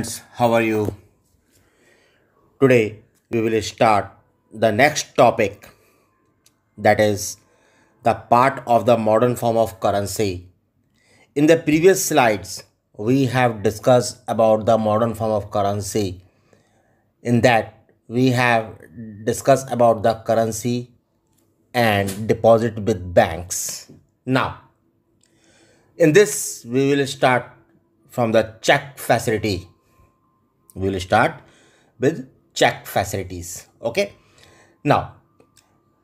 Friends, how are you? Today we will start the next topic, that is the part of the modern form of currency. In the previous slides, we have discussed about the modern form of currency. In that, we have discussed about the currency and deposit with banks. Now, in this, we will start from the check facility. We will start with check facilities. Okay. Now,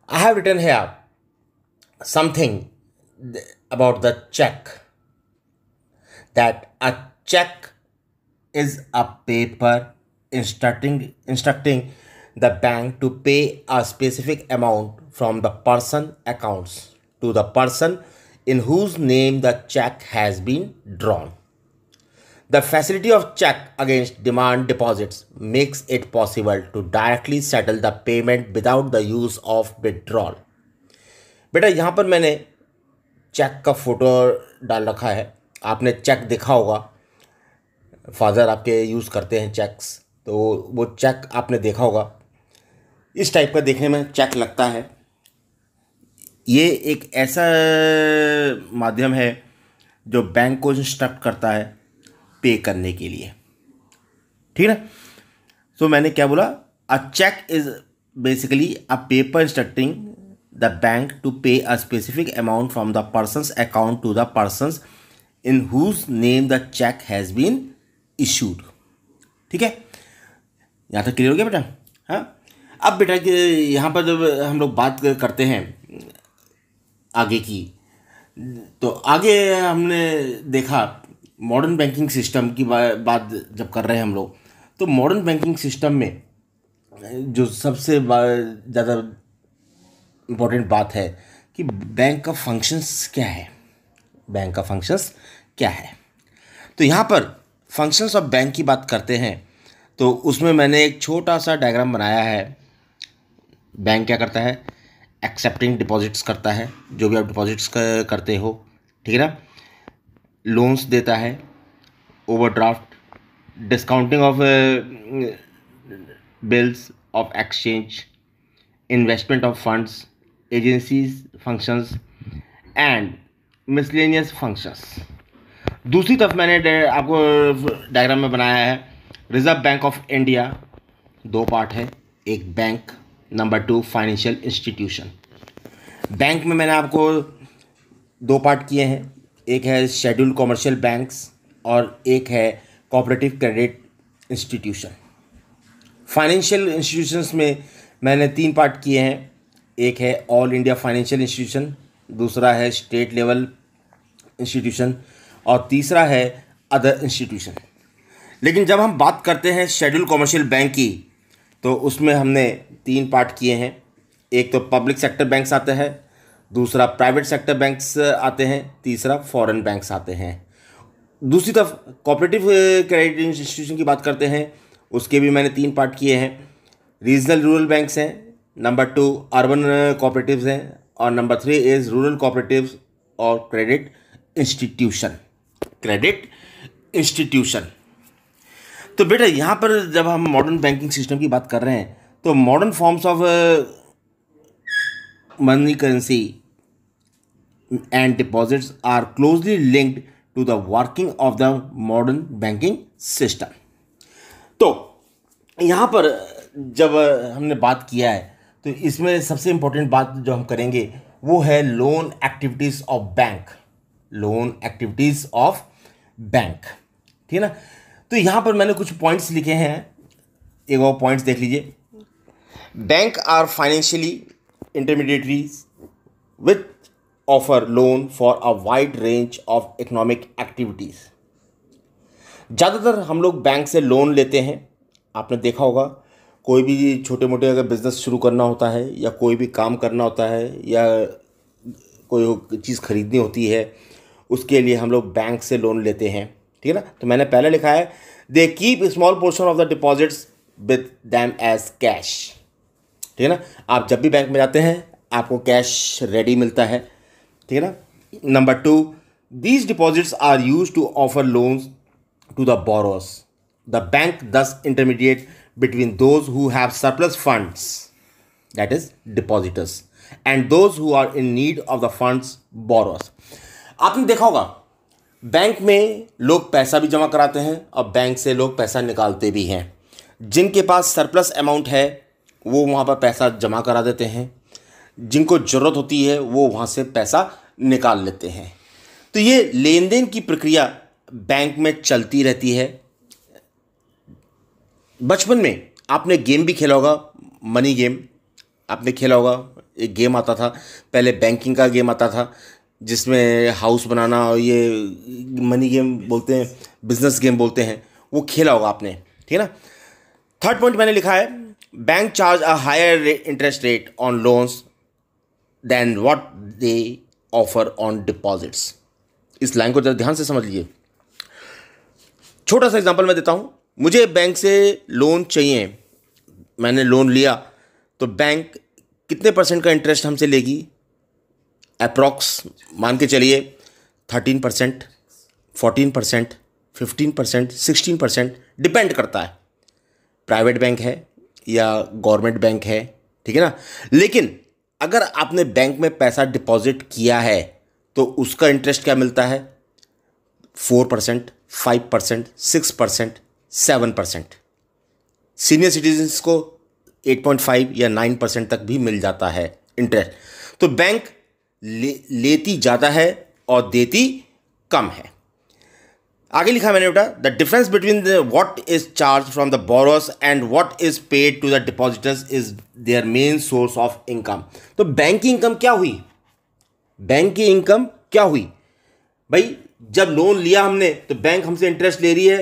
I have written here something about the check, that a check is a paper instructing the bank to pay a specific amount from the person accounts to the person in whose name the check has been drawn. The facility of check against demand deposits makes it possible to directly settle the payment without the use of withdrawal. बेटा यहाँ पर मैंने check का photo डाल रखा है. आपने check देखा होगा, फादर आपके यूज़ करते हैं चेक्स, तो वो चेक आपने देखा होगा. इस टाइप का देखने में चेक लगता है. ये एक ऐसा माध्यम है जो बैंक को इंस्ट्रक्ट करता है पे करने के लिए. ठीक है. तो मैंने क्या बोला, a cheque is basically a paper instructing the bank to pay a specific amount from the person's account to the person's in whose name the cheque has been issued. ठीक है, यहाँ तक क्लियर हो गया बेटा. हाँ, अब बेटा यहाँ पर जब हम लोग बात करते हैं आगे की, तो आगे हमने देखा मॉडर्न बैंकिंग सिस्टम की बात जब कर रहे हैं हम लोग, तो मॉडर्न बैंकिंग सिस्टम में जो सबसे ज़्यादा इम्पोर्टेंट बात है कि बैंक का फंक्शंस क्या है. बैंक का फंक्शंस क्या है, तो यहाँ पर फंक्शंस ऑफ बैंक की बात करते हैं, तो उसमें मैंने एक छोटा सा डायग्राम बनाया है. बैंक क्या करता है, एक्सेप्टिंग डिपॉजिट्स करता है, जो भी आप डिपॉजिट्स करते हो. ठीक है ना. लोन्स देता है, overdraft, discounting of bills of exchange, investment of funds, agencies functions and miscellaneous functions. दूसरी तरफ मैंने आपको डायग्राम में बनाया है रिजर्व बैंक ऑफ इंडिया. दो पार्ट है, एक bank, number 2 financial institution. Bank में मैंने आपको दो पार्ट किए हैं, एक है शेड्यूल्ड कॉमर्शियल बैंक्स और एक है cooperative credit institution. Financial institutions में मैंने 3 पार्ट किए हैं, एक है ऑल इंडिया फाइनेंशियल इंस्टीट्यूशन, दूसरा है स्टेट लेवल इंस्टीट्यूशन और तीसरा है अदर इंस्टीट्यूशन. लेकिन जब हम बात करते हैं शेड्यूल्ड कॉमर्शियल बैंक की, तो उसमें हमने 3 पार्ट किए हैं. एक तो पब्लिक सेक्टर बैंक्स आते हैं, दूसरा प्राइवेट सेक्टर बैंक्स आते हैं, तीसरा फॉरेन बैंक्स आते हैं. दूसरी तरफ कोऑपरेटिव क्रेडिट इंस्टीट्यूशन की बात करते हैं, उसके भी मैंने 3 पार्ट किए हैं. रीजनल रूरल बैंक्स हैं, नंबर 2 अर्बन कोऑपरेटिव्स हैं और नंबर 3 इज़ रूरल कोऑपरेटिव्स और क्रेडिट इंस्टीट्यूशन. Credit institution. तो बेटा यहाँ पर जब हम मॉडर्न बैंकिंग सिस्टम की बात कर रहे हैं, तो modern forms of money currency and deposits are closely linked to the working of the modern banking system. तो यहाँ पर जब हमने बात किया है, तो इसमें सबसे इम्पोर्टेंट बात जो हम करेंगे वो है loan activities of bank. Loan activities of bank. ठीक है ना. तो यहाँ पर मैंने कुछ पॉइंट्स लिखे हैं, एक और पॉइंट्स देख लीजिए. Bank are financially intermediaries with offer loan for a wide range of economic activities. ज़्यादातर हम लोग बैंक से लोन लेते हैं. आपने देखा होगा, कोई भी छोटे मोटे अगर बिज़नेस शुरू करना होता है या कोई भी काम करना होता है या कोई चीज़ खरीदनी होती है, उसके लिए हम लोग बैंक से लोन लेते हैं. ठीक है ना. तो मैंने पहले लिखा है they keep small portion of the deposits with them as cash. ठीक है ना. आप जब भी बैंक में जाते हैं आपको कैश रेडी मिलता है. ठीक है ना. Number 2, these deposits are used to offer loans to the borrowers. The bank thus intermediate between those who have surplus funds, that is depositors, and those who are in need of the funds, borrowers. आपने देखा होगा bank में लोग पैसा भी जमा कराते हैं और बैंक से लोग पैसा निकालते भी हैं। जिनके पास सरप्लस अमाउंट है वो वहाँ पर पैसा जमा करा देते हैं, जिनको ज़रूरत होती है वो वहाँ से पैसा निकाल लेते हैं। तो ये लेन देन की प्रक्रिया बैंक में चलती रहती है। बचपन में आपने गेम भी खेला होगा, मनी गेम आपने खेला होगा। एक गेम आता था पहले, बैंकिंग का गेम आता था जिसमें हाउस बनाना, और ये मनी गेम बोलते हैं, बिजनेस गेम बोलते हैं, वो खेला होगा आपने, ठीक है ना। थर्ड पॉइंट मैंने लिखा है, bank charge a higher interest rate on loans than what they offer on deposits. इस लाइन को जरा ध्यान से समझ लीजिए। छोटा सा एग्जांपल मैं देता हूँ। मुझे बैंक से लोन चाहिए, मैंने लोन लिया, तो बैंक कितने परसेंट का इंटरेस्ट हमसे लेगी? अप्रॉक्स मान के चलिए 13%, 14%, 15%, 16%, डिपेंड करता है प्राइवेट बैंक है या गवर्नमेंट बैंक है, ठीक है ना। लेकिन अगर आपने बैंक में पैसा डिपॉजिट किया है तो उसका इंटरेस्ट क्या मिलता है? 4%, 5%, 6%, 7%। सीनियर सिटीजन्स को 8.5 या 9% तक भी मिल जाता है इंटरेस्ट। तो बैंक लेती ज़्यादा है और देती कम है। आगे लिखा मैंने बेटा, the difference between the what is charge from the borrowers and what is paid to the depositors is their main source of income. तो बैंक की इनकम क्या हुई? बैंक की इनकम क्या हुई भाई? जब लोन लिया हमने तो बैंक हमसे इंटरेस्ट ले रही है,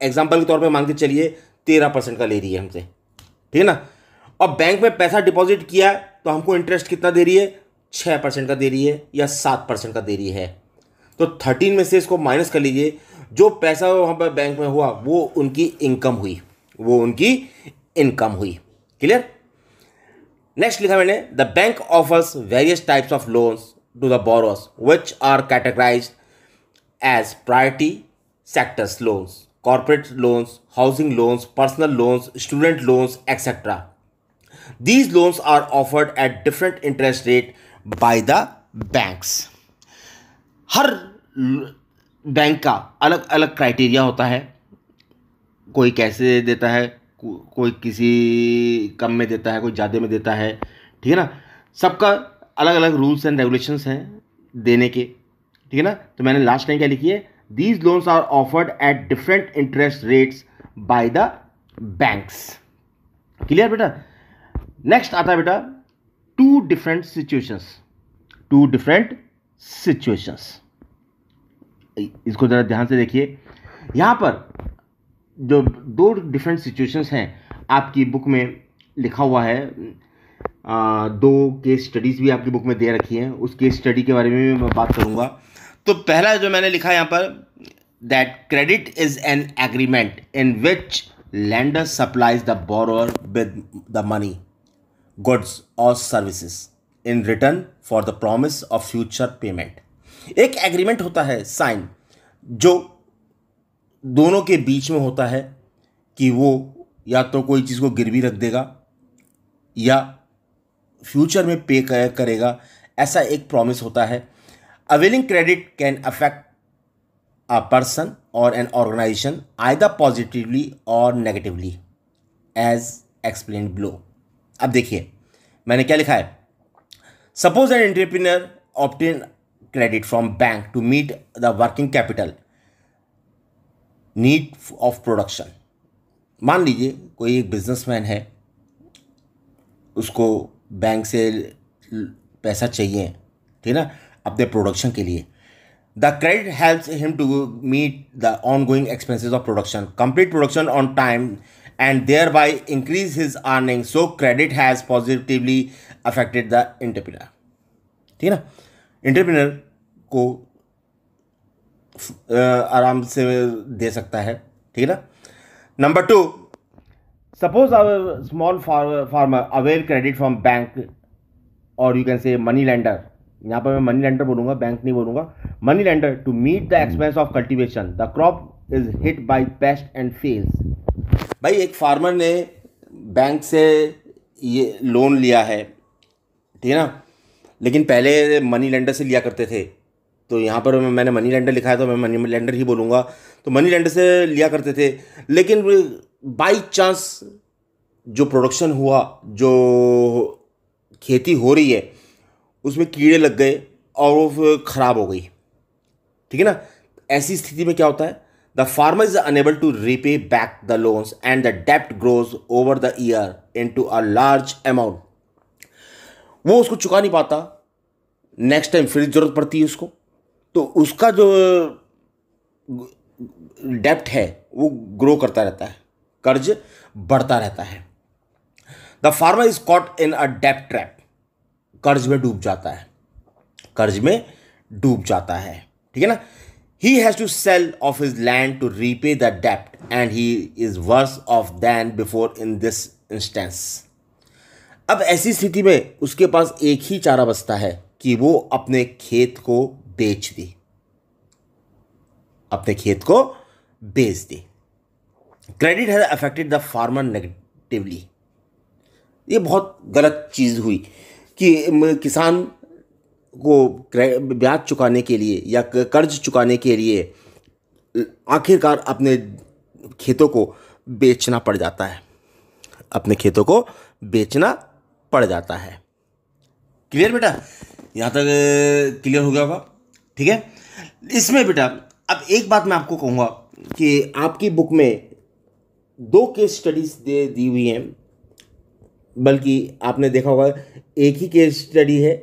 एग्जाम्पल के तौर पे मान के चलिए 13% का ले रही है हमसे, ठीक है ना। और बैंक में पैसा डिपॉजिट किया तो हमको इंटरेस्ट कितना दे रही है? 6% का दे रही है या 7% का दे रही है। तो 13 में से इसको माइनस कर लीजिए, जो पैसा वहाँ पर बैंक में हुआ वो उनकी इनकम हुई, वो उनकी इनकम हुई। क्लियर? नेक्स्ट लिखा मैंने, the bank offers various types of loans to the borrowers which are categorized as priority sectors loans, corporate loans, housing loans, personal loans, student loans, etc. These loans are offered at different interest rate by the banks. Her bank का अलग अलग criteria होता है, कोई कैसे देता है, कोई किसी कम में देता है, कोई ज़्यादा में देता है, ठीक है ना। सबका अलग अलग रूल्स एंड रेगुलेशंस हैं देने के, ठीक है ना। तो मैंने लास्ट टाइम क्या लिखी है, These loans are offered at different interest rates by the banks. Clear बेटा? Next आता है बेटा, two different situations. Two different situations. इसको जरा ध्यान से देखिए। यहाँ पर जो दो डिफरेंट सिचुएशंस हैं आपकी बुक में लिखा हुआ है, दो केस स्टडीज भी आपकी बुक में दे रखी हैं, उस केस स्टडी के बारे में भी मैं बात करूँगा। तो पहला जो मैंने लिखा है यहाँ पर, that credit is an agreement in which lender supplies the borrower with the money, goods और services in return for the promise of future payment. एक एग्रीमेंट होता है साइन, जो दोनों के बीच में होता है कि वो या तो कोई चीज़ को गिरवी रख देगा या फ्यूचर में पे करेगा, ऐसा एक प्रॉमिस होता है। Availing credit can affect a person or an organization either positively or negatively as explained below. अब देखिए मैंने क्या लिखा है, suppose an entrepreneur obtain credit from bank to meet the working capital need of production. मान लीजिए कोई एक बिजनेसमैन है, उसको बैंक से पैसा चाहिए, ठीक है ना, अपने प्रोडक्शन के लिए। The credit helps him to meet the ongoing expenses of production, complete production on time and thereby increase his earning. So credit has positively affected the entrepreneur, ठीक है ना। एंटरप्रेन्योर को आराम से दे सकता है, ठीक है ना। Number 2, suppose a small farmer avail credit from bank और you can say money lender, यहाँ पर मैं मनी लेंडर बोलूँगा, बैंक नहीं बोलूँगा, money lender to meet the expense of cultivation, the crop is hit by pest and fails. भाई एक farmer ने बैंक से ये लोन लिया है, ठीक है ना, लेकिन पहले मनी लेंडर से लिया करते थे। तो यहाँ पर मैंने मनी लेंडर लिखा है तो मैं मनी लेंडर ही बोलूँगा। तो मनी लेंडर से लिया करते थे, लेकिन बाई चांस जो प्रोडक्शन हुआ, जो खेती हो रही है, उसमें कीड़े लग गए और वो ख़राब हो गई, ठीक है ना। ऐसी स्थिति में क्या होता है, the farmer is unable to repay back the loans and the डेप्ट grows over the year into a large amount. वो उसको चुका नहीं पाता, नेक्स्ट टाइम फिर जरूरत पड़ती है उसको, तो उसका जो डेप्ट है वो ग्रो करता रहता है, कर्ज बढ़ता रहता है। The farmer is caught in a डेप्ट ट्रैप, कर्ज में डूब जाता है, कर्ज में डूब जाता है, ठीक है ना। He has to sell off his land to repay the डेप्ट and he is worse off than before in this instance. अब ऐसी स्थिति में उसके पास एक ही चारा बचता है कि वो अपने खेत को बेच दे, अपने खेत को बेच दे। Credit has affected the farmer negatively. ये बहुत गलत चीज़ हुई कि किसान को ब्याज चुकाने के लिए या कर्ज चुकाने के लिए आखिरकार अपने खेतों को बेचना पड़ जाता है, अपने खेतों को बेचना पड़ जाता है। क्लियर बेटा, यहाँ तक क्लियर हो गया होगा, ठीक है। इसमें बेटा अब एक बात मैं आपको कहूँगा कि आपकी बुक में 2 केस स्टडीज दी हुई हैं, बल्कि आपने देखा होगा एक ही केस स्टडी है,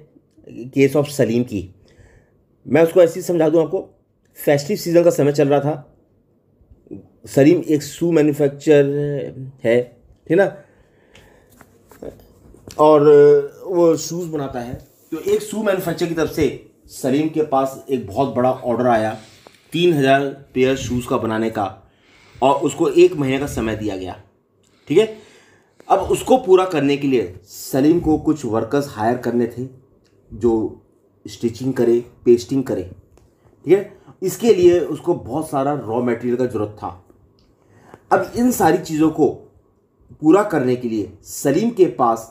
केस ऑफ सलीम की। मैं उसको ऐसे ही समझा दूं आपको। फेस्टिव सीजन का समय चल रहा था, सलीम एक शू मैन्युफैक्चर है, ठीक ना, और वो शूज़ बनाता है। तो एक शू मैन्युफैक्चर की तरफ से सलीम के पास एक बहुत बड़ा ऑर्डर आया 3000 पेयर शूज़ का बनाने का, और उसको 1 महीने का समय दिया गया, ठीक है। अब उसको पूरा करने के लिए सलीम को कुछ वर्कर्स हायर करने थे जो स्टिचिंग करे, पेस्टिंग करे, ठीक है। इसके लिए उसको बहुत सारा रॉ मटेरियल का ज़रूरत था। अब इन सारी चीज़ों को पूरा करने के लिए सलीम के पास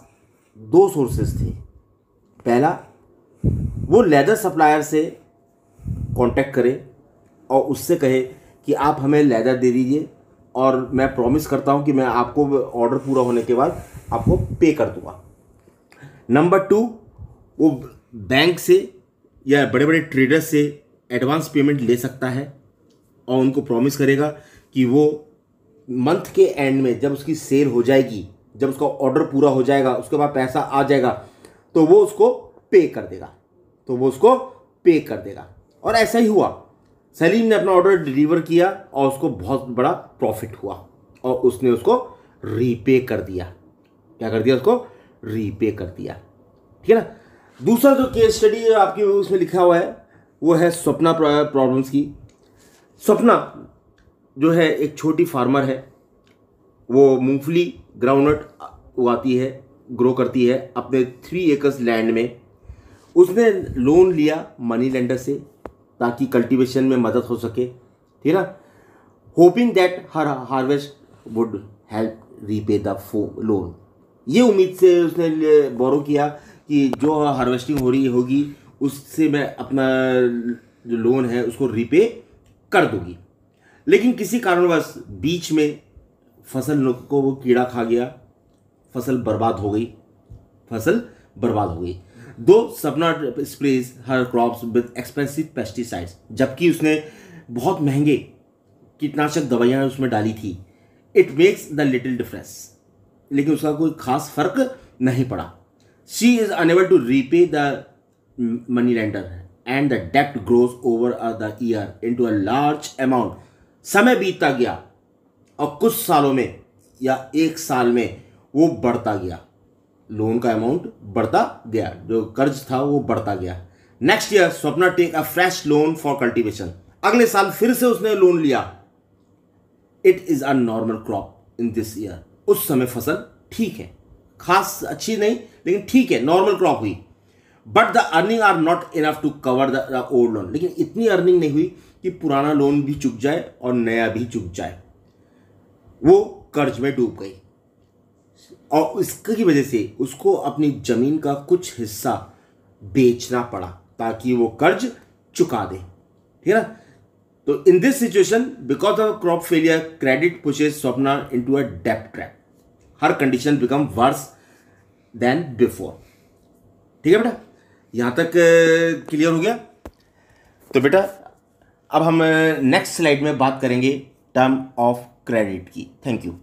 2 सोर्सेस थे। पहला, वो लेदर सप्लायर से कांटेक्ट करे और उससे कहे कि आप हमें लेदर दे दीजिए और मैं प्रॉमिस करता हूं कि मैं आपको ऑर्डर पूरा होने के बाद आपको पे कर दूंगा। नंबर 2, वो बैंक से या बड़े बड़े ट्रेडर से एडवांस पेमेंट ले सकता है और उनको प्रॉमिस करेगा कि वो मंथ के एंड में जब उसकी सेल हो जाएगी, जब उसका ऑर्डर पूरा हो जाएगा, उसके बाद पैसा आ जाएगा, तो वो उसको पे कर देगा, और ऐसा ही हुआ। सलीम ने अपना ऑर्डर डिलीवर किया और उसको बहुत बड़ा प्रॉफिट हुआ और उसने उसको रीपे कर दिया। क्या कर दिया? उसको रीपे कर दिया, ठीक है ना। दूसरा जो केस स्टडी आपके उसमें लिखा हुआ है वो है स्वप्ना प्रॉब्लम्स की। स्वप्ना जो है एक छोटी फार्मर है, वो मूंगफली ग्राउंडनट उगाती है, ग्रो करती है अपने 3 एकर्स लैंड में। उसने लोन लिया मनी लेंडर से ताकि कल्टीवेशन में मदद हो सके, ठीक है ना, hoping that her harvest would help repay the loan. ये उम्मीद से उसने बोरो किया कि जो हार्वेस्टिंग हो रही होगी उससे मैं अपना जो लोन है उसको रीपे कर दूंगी। लेकिन किसी कारणवश बीच में फसल को वो कीड़ा खा गया, फसल बर्बाद हो गई। दो Sapna sprays her crops with expensive pesticides, जबकि उसने बहुत महंगे कीटनाशक दवाइयाँ उसमें डाली थी। It makes the little difference, लेकिन उसका कोई खास फर्क नहीं पड़ा। She is unable to repay the money lender and the डेप्ट grows over the year into a large amount. समय बीतता गया और कुछ सालों में या 1 साल में वो बढ़ता गया, लोन का अमाउंट बढ़ता गया, जो कर्ज था वो बढ़ता गया। Next year Swapna take a fresh loan for cultivation. अगले साल फिर से उसने लोन लिया। It is a normal crop in this year. उस समय फसल ठीक है, खास अच्छी नहीं लेकिन ठीक है, नॉर्मल क्रॉप हुई। But the earning are not enough to cover the old loan. लेकिन इतनी अर्निंग नहीं हुई कि पुराना लोन भी चुक जाए और नया भी चुक जाए, वो कर्ज में डूब गई और इसकी वजह से उसको अपनी जमीन का कुछ हिस्सा बेचना पड़ा ताकि वो कर्ज चुका दे, ठीक है ना। तो in this situation because of crop failure credit pushes Swapna into a डेब्ट trap. Her condition become worse than before. ठीक है बेटा, यहां तक क्लियर हो गया। तो बेटा अब हम नेक्स्ट स्लाइड में बात करेंगे टर्म ऑफ क्रेडिट की। Thank you.